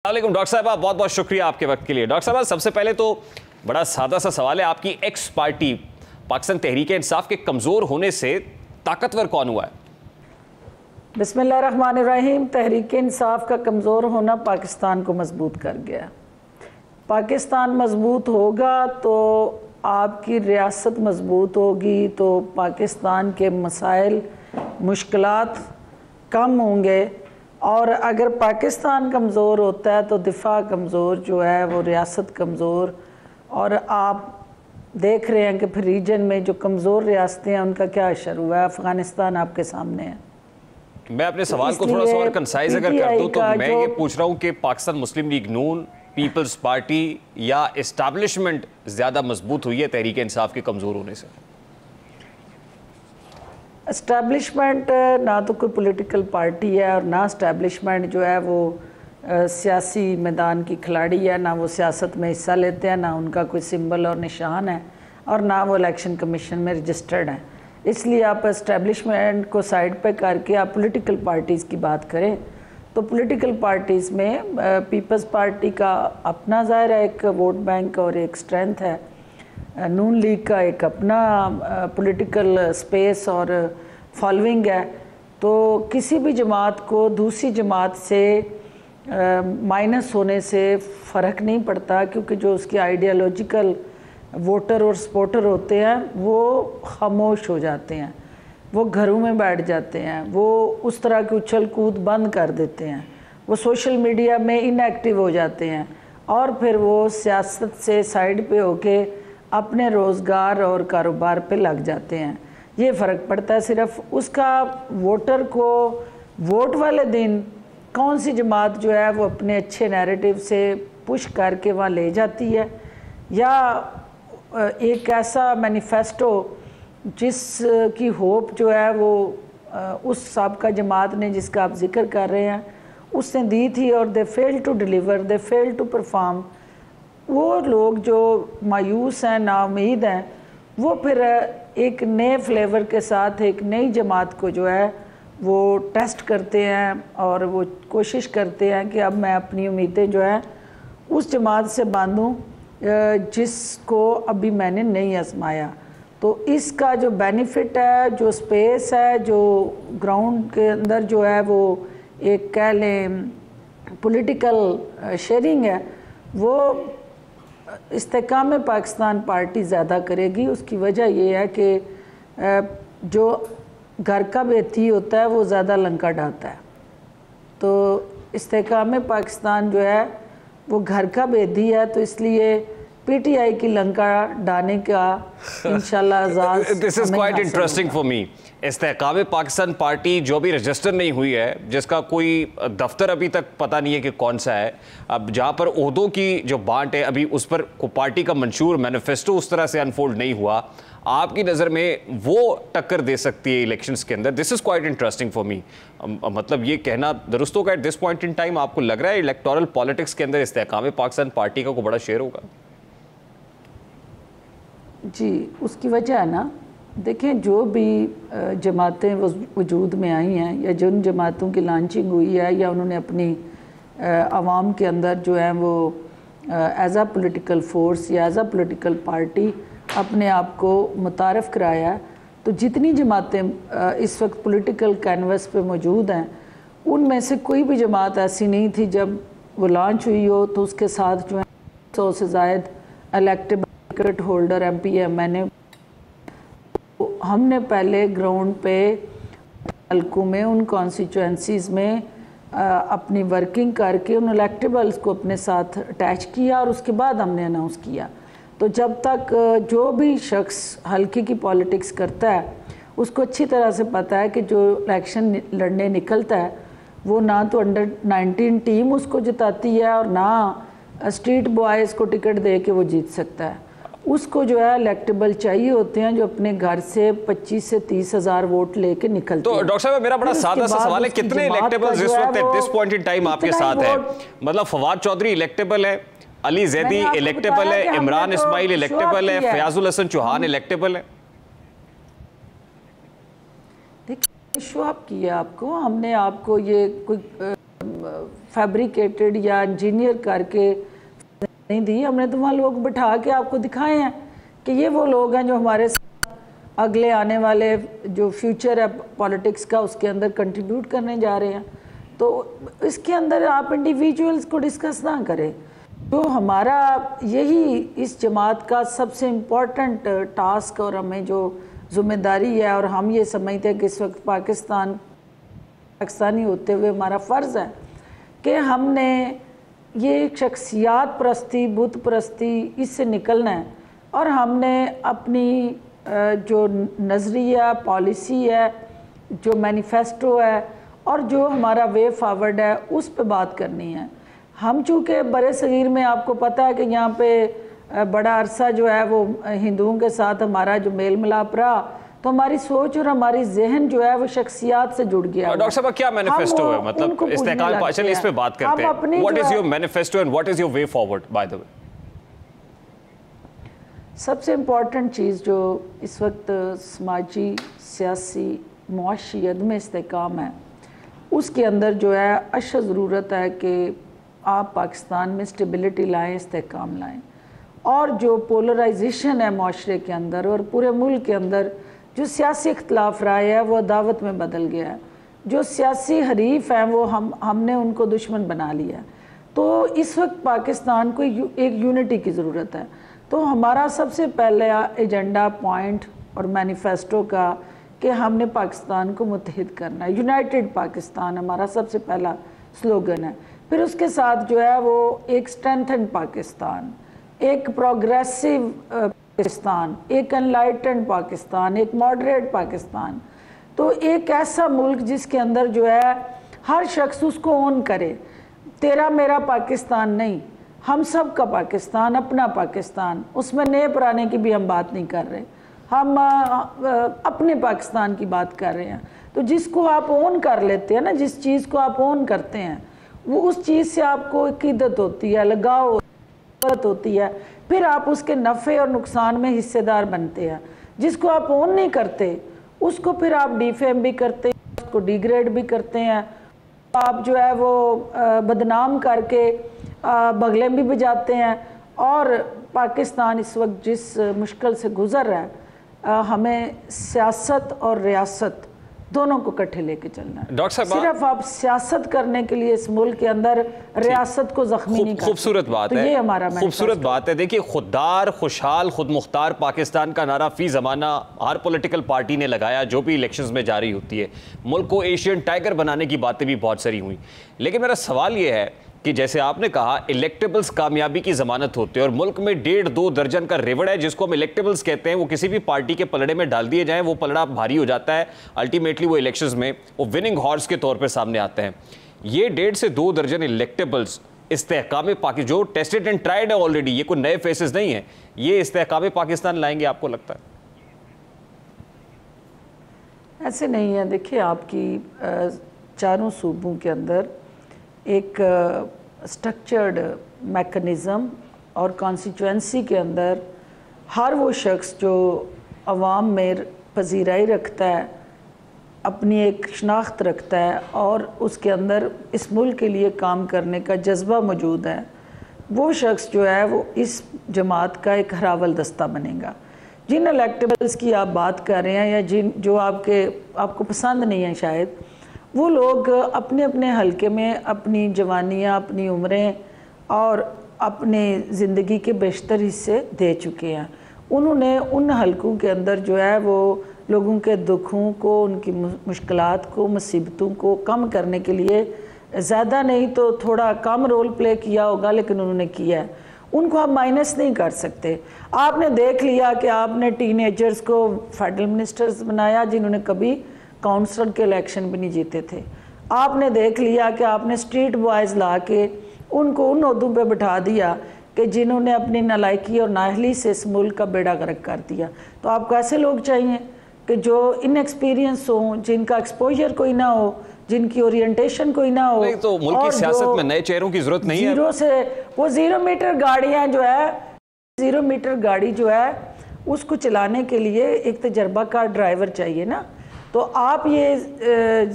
वालेकुम डॉक्टर साहब, बहुत बहुत शुक्रिया आपके वक्त के लिए। डॉक्टर साहब, सबसे पहले तो बड़ा सादा सा सवाल है, आपकी एक्स पार्टी पाकिस्तान तहरीक इंसाफ के कमज़ोर होने से ताकतवर कौन हुआ है? बिस्मिल्लाहिर्रहमानिर्रहीम। तहरीक इंसाफ का कमज़ोर होना पाकिस्तान को मजबूत कर गया। पाकिस्तान मजबूत होगा तो आपकी रियासत मजबूत होगी, तो पाकिस्तान के मसाइल मुश्किलात कम होंगे। और अगर पाकिस्तान कमज़ोर होता है तो दिफा कमज़ोर जो है वो रियासत कमज़ोर। और आप देख रहे हैं कि फिर रीजन में जो कमज़ोर रियासतें हैं उनका क्या असर हुआ है। अफ़गानिस्तान आपके सामने है। मैं अपने सवाल को थोड़ा सा और कंसाइज अगर कर दूं तो मैं ये पूछ रहा हूं कि पाकिस्तान मुस्लिम लीग नून, पीपल्स पार्टी या एस्टैब्लिशमेंट ज़्यादा मजबूत हुई है तहरीक इंसाफ के कमज़ोर होने से? इस्टेब्लिशमेंट ना तो कोई पॉलिटिकल पार्टी है और ना इस्टेब्लिशमेंट जो है वो सियासी मैदान की खिलाड़ी है। ना वो सियासत में हिस्सा लेते हैं, ना उनका कोई सिंबल और निशान है, और ना वो इलेक्शन कमीशन में रजिस्टर्ड हैं। इसलिए आप इस्टेब्लिशमेंट को साइड पे करके आप पॉलिटिकल पार्टीज़ की बात करें तो पॉलिटिकल पार्टीज़ में पीपल्स पार्टी का अपना ज़ाहिर है एक वोट बैंक और एक स्ट्रेंथ है। नून लीग का एक अपना पॉलिटिकल स्पेस और फॉलोइंग है। तो किसी भी जमात को दूसरी जमात से माइनस होने से फ़र्क नहीं पड़ता, क्योंकि जो उसकी आइडियालॉजिकल वोटर और सपोर्टर होते हैं वो खामोश हो जाते हैं, वो घरों में बैठ जाते हैं, वो उस तरह की उछल कूद बंद कर देते हैं, वो सोशल मीडिया में इनएक्टिव हो जाते हैं और फिर वो सियासत से साइड पे होके अपने रोज़गार और कारोबार पे लग जाते हैं। ये फ़र्क पड़ता है सिर्फ उसका वोटर को वोट वाले दिन कौन सी जमात जो है वो अपने अच्छे नैरेटिव से पुश करके वहाँ ले जाती है, या एक ऐसा मैनिफेस्टो जिसकी होप जो है वो उस साबका जमात ने जिसका आप जिक्र कर रहे हैं उसने दी थी और they fail to deliver, they fail to perform. वो लोग जो मायूस हैं, नाउम्मीद हैं, वो फिर एक नए फ्लेवर के साथ एक नई जमात को जो है वो टेस्ट करते हैं और वो कोशिश करते हैं कि अब मैं अपनी उम्मीदें जो है उस जमात से बांधूं जिसको अभी मैंने नहीं आजमाया। तो इसका जो बेनिफिट है, जो स्पेस है, जो ग्राउंड के अंदर जो है वो एक कह लें पॉलिटिकल शेयरिंग है, वो इस्तेकाम पाकिस्तान पार्टी ज़्यादा करेगी। उसकी वजह ये है कि जो घर का बेती होता है वो ज़्यादा लंका ढाता है। तो इस्तेकाम पाकिस्तान जो है वो घर का बेदी है, तो इसलिए पीटीआई की लंका डालने का इंशाल्लाह आज़ाद। This is quite interesting for me. Istehkam Pakistan party जो अभी रजिस्टर नहीं हुई है, जिसका कोई दफ्तर अभी तक पता नहीं है कि कौन सा है, अब जहाँ पर ओहदों की जो बांट है अभी उस पर पार्टी का मंशूर मैनिफेस्टो उस तरह से अनफोल्ड नहीं हुआ, आपकी नज़र में वो टक्कर दे सकती है इलेक्शंस के अंदर? This is quite interesting for मी। मतलब ये कहना दुरुस्त होगा at this point in time? आपको लग रहा है इलेक्टोरल पॉलिटिक्स के अंदर इस्तेकाम पाकिस्तान पार्टी का कोई बड़ा शेयर होगा? जी, उसकी वजह है ना, देखें जो भी जमातें वजूद में आई हैं या जिन जमातों की लॉन्चिंग हुई है या उन्होंने अपनी आवाम के अंदर जो है वो एज आ पॉलिटिकल फोर्स या एज आ पॉलिटिकल पार्टी अपने आप को मुतारफ़ कराया, तो जितनी जमातें इस वक्त पॉलिटिकल कैनवस पे मौजूद हैं उनमें से कोई भी जमात ऐसी नहीं थी जब वो लॉन्च हुई हो तो उसके साथ जो है 100 से ज़ायद elected ticket holder MP MNA। हमने पहले ग्राउंड पे हल्कों में उन कॉन्स्टिट्यूएंसीज़ में अपनी वर्किंग करके उन इलेक्टेबल्स को अपने साथ अटैच किया और उसके बाद हमने अनाउंस किया। तो जब तक जो भी शख्स हल्के की पॉलिटिक्स करता है उसको अच्छी तरह से पता है कि जो इलेक्शन लड़ने निकलता है वो ना तो अंडर-19 टीम उसको जिताती है और ना स्ट्रीट बॉयज़ को टिकट दे के वो जीत सकता है। उसको जो है इलेक्टेबल चाहिए होते हैं जो अपने घर से 25 से 30 हज़ार वोट लेके निकलते हैं। तो डॉक्टर साहब, मेरा बड़ा सादा सा सवाल है, कितने इलेक्टेबल्स इस वक्त at this point in time आपके साथ है? मतलब फवाद चौधरी इलेक्टेबल है, अली जैदी इलेक्टेबल है, इमरान इस्माइल इलेक्टेबल है, फयाजुल हसन चौहान इलेक्टेबल है। देखिए, शो अप किया आपको, हमने आपको ये कोई फैब्रिकेटेड या इंजीनियर करके नहीं दी, हमने तो वहाँ लोग बिठा के आपको दिखाए हैं कि ये वो लोग हैं जो हमारे अगले आने वाले जो फ्यूचर है पॉलिटिक्स का उसके अंदर कंट्रीब्यूट करने जा रहे हैं। तो इसके अंदर आप इंडिविजुअल्स को डिस्कस ना करें। तो हमारा यही इस जमात का सबसे इम्पोर्टेंट टास्क और हमें जो ज़िम्मेदारी है, और हम ये समझते हैं कि इस वक्त पाकिस्तानी होते हुए हमारा फ़र्ज़ है कि हमने ये शख्सियात परस्ती, बुत परस्ती, इससे निकलना है और हमने अपनी जो नज़रिया पॉलिसी है, जो मैनिफेस्टो है और जो हमारा वे फॉरवर्ड है उस पे बात करनी है। हम चूँकि बड़े सगीर में आपको पता है कि यहाँ पे बड़ा अरसा जो है वो हिंदुओं के साथ हमारा जो मेल मिलाप रहा, तो हमारी सोच और हमारी जहन जो है वो शख्सियात से जुड़ गया। डॉक्टर साहब क्या मैनिफेस्टो है, मतलब इस्तेकाल, चलिए इस पे बात करते हैं। What is your manifesto and what is your way forward by the way? सबसे इम्पॉर्टेंट चीज़ जो इस वक्त समाजी, सियासी, मुआशी अदम इस्तेकाम है, उसके अंदर जो है अशद ज़रूरत है कि आप पाकिस्तान में स्टेबिलिटी लाएँ, इस्तेकाम लाएँ। और जो पोलराइजेशन है माशरे के अंदर और पूरे मुल्क के अंदर, जो सियासी इख्तलाफ राय है वो अदावत में बदल गया है। जो सियासी हरीफ हैं वो हमने उनको दुश्मन बना लिया। तो इस वक्त पाकिस्तान को एक यूनिटी की ज़रूरत है। तो हमारा सबसे पहला एजेंडा पॉइंट और मैनिफेस्टो का कि हमने पाकिस्तान को मुत्तहिद करना है। यूनाइटेड पाकिस्तान हमारा सबसे पहला स्लोगन है। फिर उसके साथ जो है वो एक स्ट्रेंथन पाकिस्तान, एक प्रोग्रेसिव पाकिस्तान, एक एनलाइटेंड पाकिस्तान, एक मॉडरेट पाकिस्तान। तो एक ऐसा मुल्क जिसके अंदर जो है हर शख्स उसको ओन करे, तेरा मेरा पाकिस्तान नहीं, हम सब का पाकिस्तान, अपना पाकिस्तान। उसमें नए पुराने की भी हम बात नहीं कर रहे, हम अपने पाकिस्तान की बात कर रहे हैं। तो जिसको आप ओन कर लेते हैं ना, जिस चीज़ को आप ओन करते हैं वो उस चीज़ से आपको अकीदत होती है, लगाव होती है, फिर आप उसके नफ़े और नुकसान में हिस्सेदार बनते हैं। जिसको आप ओन नहीं करते उसको फिर आप डिफेम भी करते हैं, उसको डिग्रेड भी करते हैं, आप जो है वो बदनाम करके बगलें भी बजाते हैं। और पाकिस्तान इस वक्त जिस मुश्किल से गुज़र रहा है, हमें सियासत और रियासत दोनों को इकट्ठे लेके चलना है। डॉक्टर साहब, सिर्फ आप सियासत करने के लिए इस मुल्क के अंदर रियासत को जख्मी नहीं कर, खूबसूरत बात है, ये हमारा खूबसूरत बात है। देखिए, खुददार, खुशहाल, खुद मुख्तार पाकिस्तान का नारा फी ज़माना हर पॉलिटिकल पार्टी ने लगाया जो भी इलेक्शंस में जारी होती है। मुल्क को एशियन टाइगर बनाने की बातें भी बहुत सारी हुई। लेकिन मेरा सवाल ये है कि जैसे आपने कहा इलेक्टेबल्स कामयाबी की ज़मानत होते हैं और मुल्क में 1.5-2 दर्जन का रेवड़ है जिसको हम इलेक्टेबल्स कहते हैं, वो किसी भी पार्टी के पलड़े में डाल दिए जाएं, वो पलड़ा भारी हो जाता है, अल्टीमेटली वो इलेक्शंस में वो विनिंग हॉर्स के तौर पर सामने आते हैं। ये 1.5 से 2 दर्जन इलेक्टेबल्स इस्तेहकाम पाकिस्तान जो टेस्टेड एंड ट्राइड है ऑलरेडी, ये कोई नए फेसेस नहीं है, ये इस्तेहकाम पाकिस्तान लाएंगे आपको लगता है? ऐसे नहीं है। देखिए, आपकी चारों सूबों के अंदर एक स्ट्रक्चर्ड मैकेनिज़्म और कॉन्स्टिट्यूंसी के अंदर हर वो शख्स जो अवाम में पजीराई रखता है, अपनी एक शनाख्त रखता है और उसके अंदर इस मुल्क के लिए काम करने का जज्बा मौजूद है, वो शख्स जो है वो इस जमात का एक हरावल दस्ता बनेगा। जिन इलेक्टेबल्स की आप बात कर रहे हैं या जिन जो आपको पसंद नहीं है, शायद वो लोग अपने अपने हलके में अपनी जवानियाँ, अपनी उम्रें और अपने ज़िंदगी के बेशतर हिस्से दे चुके हैं। उन्होंने उन हलकों के अंदर जो है वो लोगों के दुखों को, उनकी मुश्किलात को, मुसीबतों को कम करने के लिए ज़्यादा नहीं तो थोड़ा कम रोल प्ले किया होगा, लेकिन उन्होंने किया है। उनको आप माइनस नहीं कर सकते। आपने देख लिया कि आपने टीनेजर्स को फेडरल मिनिस्टर्स बनाया जिन्होंने कभी काउंसिल के इलेक्शन भी नहीं जीते थे। आपने देख लिया कि आपने स्ट्रीट बॉयज़ ला के उनको उन ओहदों पे बिठा दिया कि जिन्होंने अपनी नालायकी और नाअहली से इस मुल्क का बेड़ा गर्क कर दिया। तो आपको ऐसे लोग चाहिए कि जो इनएक्सपीरियंस हों, जिनका एक्सपोजर कोई ना हो, जिनकी ओरिएंटेशन कोई ना हो। नहीं तो मुल्क की सियासत में नए चेहरों की जरूरत नहीं है। जीरो से वो 0 मीटर गाड़ियाँ जो है, 0 मीटर गाड़ी जो है उसको चलाने के लिए एक तजर्बाकार ड्राइवर चाहिए ना। तो आप ये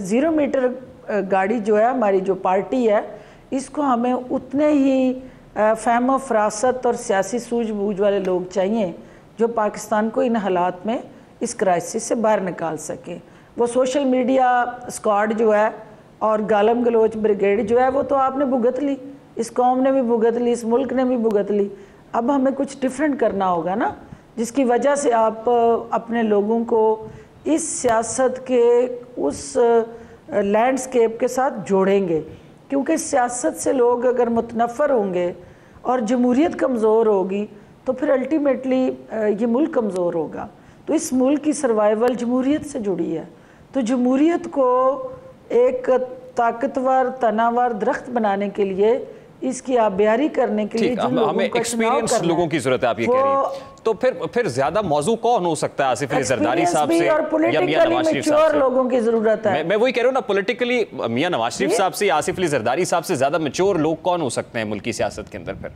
0 मीटर गाड़ी जो है, हमारी जो पार्टी है, इसको हमें उतने ही फहम फरासत और सियासी सूझबूझ वाले लोग चाहिए जो पाकिस्तान को इन हालात में, इस क्राइसिस से बाहर निकाल सके। वो सोशल मीडिया स्क्वाड जो है और गालम गलोच ब्रिगेड जो है, वो तो आपने भुगत ली, इस कौम ने भी भुगत ली, इस मुल्क ने भी भुगत ली। अब हमें कुछ डिफरेंट करना होगा ना, जिसकी वजह से आप अपने लोगों को इस सियासत के उस लैंडस्केप के साथ जोड़ेंगे, क्योंकि सियासत से लोग अगर मुतनफ़र होंगे और जमहूरियत कमज़ोर होगी तो फिर अल्टीमेटली ये मुल्क कमज़ोर होगा। तो इस मुल्क की सर्वाइवल जमहूरियत से जुड़ी है। तो जमहूरियत को एक ताकतवर तनावर दरख्त बनाने के लिए, इसकी आबियारी करने के लिए हमें एक्सपीरियंस लोगों की जरूरत है, आप ये कह रही हैं। तो फिर ज्यादा मौजू कौन हो सकता है? आसिफ अली जरदारी साहब से और पॉलिटिकली मैच्योर लोगों की जरूरत है। मैं वही कह रहा हूँ ना, पॉलिटिकली मियां नवाज शरीफ साहब से, आसिफ अली जरदारी साहब से ज्यादा मैच्योर लोग कौन हो सकते हैं मुल्क की सियासत के अंदर? फिर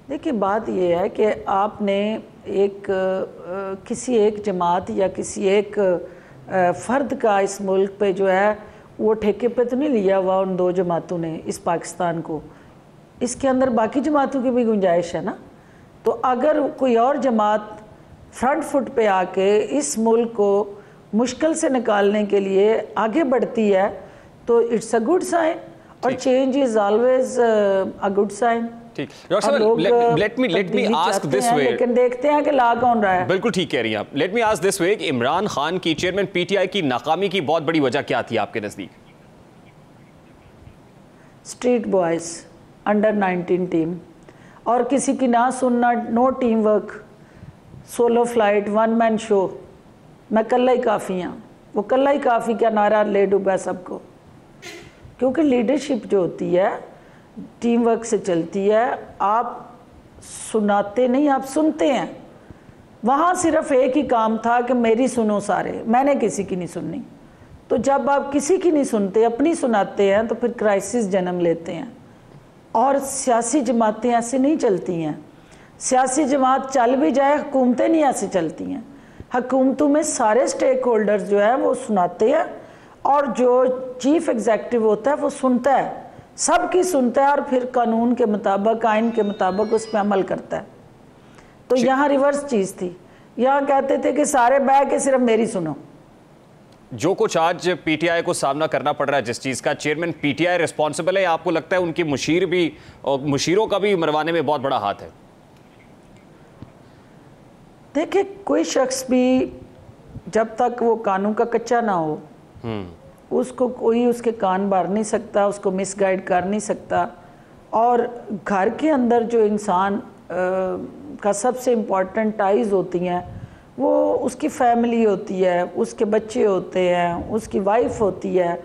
देखिए, बात यह है कि आपने एक किसी एक जमात या किसी एक फ़र्द का इस मुल्क पे जो है वो ठेके पे तो नहीं लिया हुआ उन दो जमातों ने इस पाकिस्तान को। इसके अंदर बाकी जमातों की भी गुंजाइश है ना। तो अगर कोई और जमात फ्रंट फुट पे आके इस मुल्क को मुश्किल से निकालने के लिए आगे बढ़ती है तो इट्स अ गुड साइन, और change is always a good sign. ठीक, let me ask this way, लेकिन देखते हैं कि ला कौन रहा है। बिल्कुल ठीक कह रही हैं आप। लेट मी आस्क दिस वे कि इमरान खान की चेयरमैन पीटीआई की नाकामी की बहुत बड़ी वजह क्या थी आपके नजदीक? स्ट्रीट बॉयज, अंडर 19 टीम, और किसी की ना सुनना, no team work, solo flight, one man show, मैं कल्ला ही काफ़ी हाँ। वो कल्ला ही काफ़ी क्या नारा ले डूबा सबको, क्योंकि लीडरशिप जो होती है टीम वर्क से चलती है। आप सुनाते नहीं, आप सुनते हैं। वहाँ सिर्फ एक ही काम था कि मेरी सुनो सारे, मैंने किसी की नहीं सुननी। तो जब आप किसी की नहीं सुनते, अपनी सुनाते हैं, तो फिर क्राइसिस जन्म लेते हैं। और सियासी जमातें ऐसे नहीं चलती हैं। सियासी जमात चल भी जाए, हुकूमतें नहीं ऐसे चलती हैं। हुकूमतों में सारे स्टेक होल्डर्स जो है वो सुनाते हैं, और जो चीफ एग्जेक्टिव होता है वो सुनता है, सबकी सुनता है, और फिर कानून के मुताबिक, आइन के मुताबिक उस पर अमल करता है। तो यहाँ रिवर्स चीज़ थी। यहाँ कहते थे कि सारे बैठ के सिर्फ मेरी सुनो। जो कुछ आज पीटीआई को सामना करना पड़ रहा है, जिस चीज़ का, चेयरमैन पीटीआई रिस्पॉन्सिबल है? आपको लगता है उनकी मुशीर भी और मुशीरों का भी मरवाने में बहुत बड़ा हाथ है? देखिए, कोई शख्स भी जब तक वो कानून का कच्चा ना हो, उसको कोई उसके कान भर नहीं सकता, उसको मिसगाइड कर नहीं सकता। और घर के अंदर जो इंसान का सबसे इम्पॉर्टेंट टाइज होती हैं, वो उसकी फैमिली होती है, उसके बच्चे होते हैं, उसकी वाइफ होती है।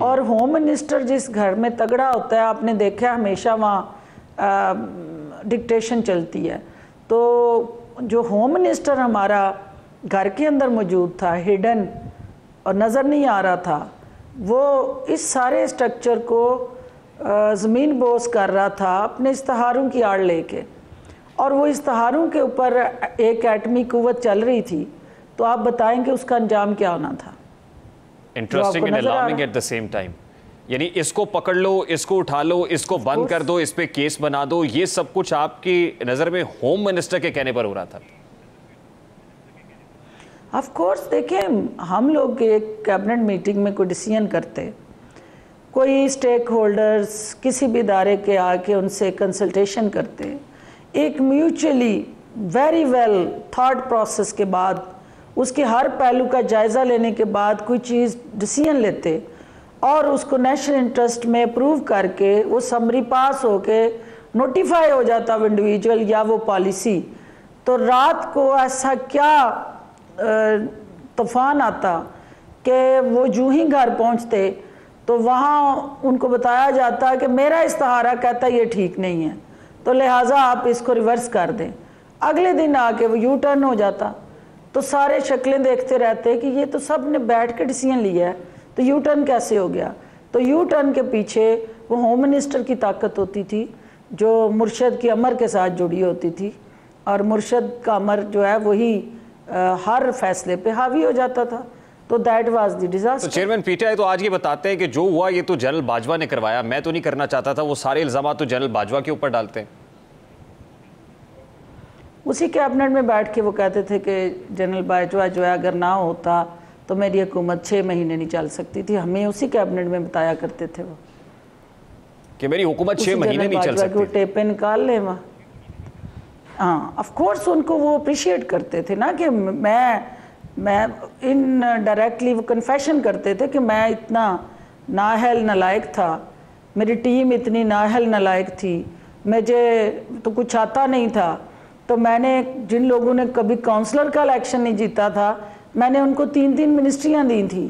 और होम मिनिस्टर जिस घर में तगड़ा होता है, आपने देखा हमेशा वहाँ डिक्टेशन चलती है। तो जो होम मिनिस्टर हमारा घर के अंदर मौजूद था, हिडन और नज़र नहीं आ रहा था, वो इस सारे स्ट्रक्चर को ज़मीन बोस कर रहा था अपने इश्तहारों की आड़ लेके। और वो इश्तहारों के ऊपर एक एटमी कुव्वत चल रही थी। तो आप बताएं कि उसका अंजाम क्या होना था? Interesting and alarming at the same time. यानी इसको पकड़ लो, इसको उठा लो, इसको बंद कर दो, इस पे केस बना दो, ये सब कुछ आपकी नज़र में होम मिनिस्टर के कहने पर हो रहा था? ऑफ कोर्स, देखिए, हम लोग एक कैबिनेट मीटिंग में कोई डिसीजन करते, कोई स्टेक होल्डर्स किसी भी इदारे के आके उनसे कंसल्टेशन करते, एक mutually very well thought process के बाद, उसके हर पहलू का जायज़ा लेने के बाद कोई चीज़ डिसीजन लेते, और उसको नेशनल इंटरेस्ट में अप्रूव करके वो समरी पास होके नोटिफाई हो जाता वो इंडिविजुअल या वो पॉलिसी। तो रात को ऐसा क्या तूफान आता कि वो जूं ही घर पहुंचते तो वहाँ उनको बताया जाता कि मेरा इस्ताहारा कहता ये ठीक नहीं है, तो लिहाजा आप इसको रिवर्स कर दें। अगले दिन आके वो यू टर्न हो जाता। तो सारे शक्लें देखते रहते कि ये तो सब ने बैठ के डिसीजन लिया है, तो यू टर्न कैसे हो गया? तो यू टर्न के पीछे वो होम मिनिस्टर की ताकत होती थी, जो मुर्शद की अमर के साथ जुड़ी होती थी, और मुर्शद का अमर जो है वही हर फैसले पे हावी हो जाता था। तो दैट वाज द तो डिजास्टर। चेयरमैन पीटीआई तो आज ये बताते हैं कि जो हुआ ये तो जनरल बाजवा ने करवाया, मैं तो नहीं करना चाहता था, वो सारे इल्जाम तो जनरल बाजवा के ऊपर डालते हैं। उसी कैबिनेट में बैठ के वो कहते थे कि जनरल बाजवा जो है अगर ना होता तो मेरी हुकूमत 6 महीने नहीं चल सकती थी। हमें उसी कैबिनेट में बताया करते थे वो कि मेरी हुकूमत 6 महीने नहीं चल सकती। वो टेपे निकाल ले वहाँ। हाँ, ऑफ कोर्स उनको वो अप्रिशिएट करते थे ना कि मैं इन डायरेक्टली वो कन्फेशन करते थे कि मैं इतना नाअहल नालायक था, मेरी टीम इतनी नाअहल नालायक थी, मुझे तो कुछ आता नहीं था। तो मैंने जिन लोगों ने कभी काउंसलर का इलेक्शन नहीं जीता था, मैंने उनको 3-3 मिनिस्ट्रियाँ दी थी।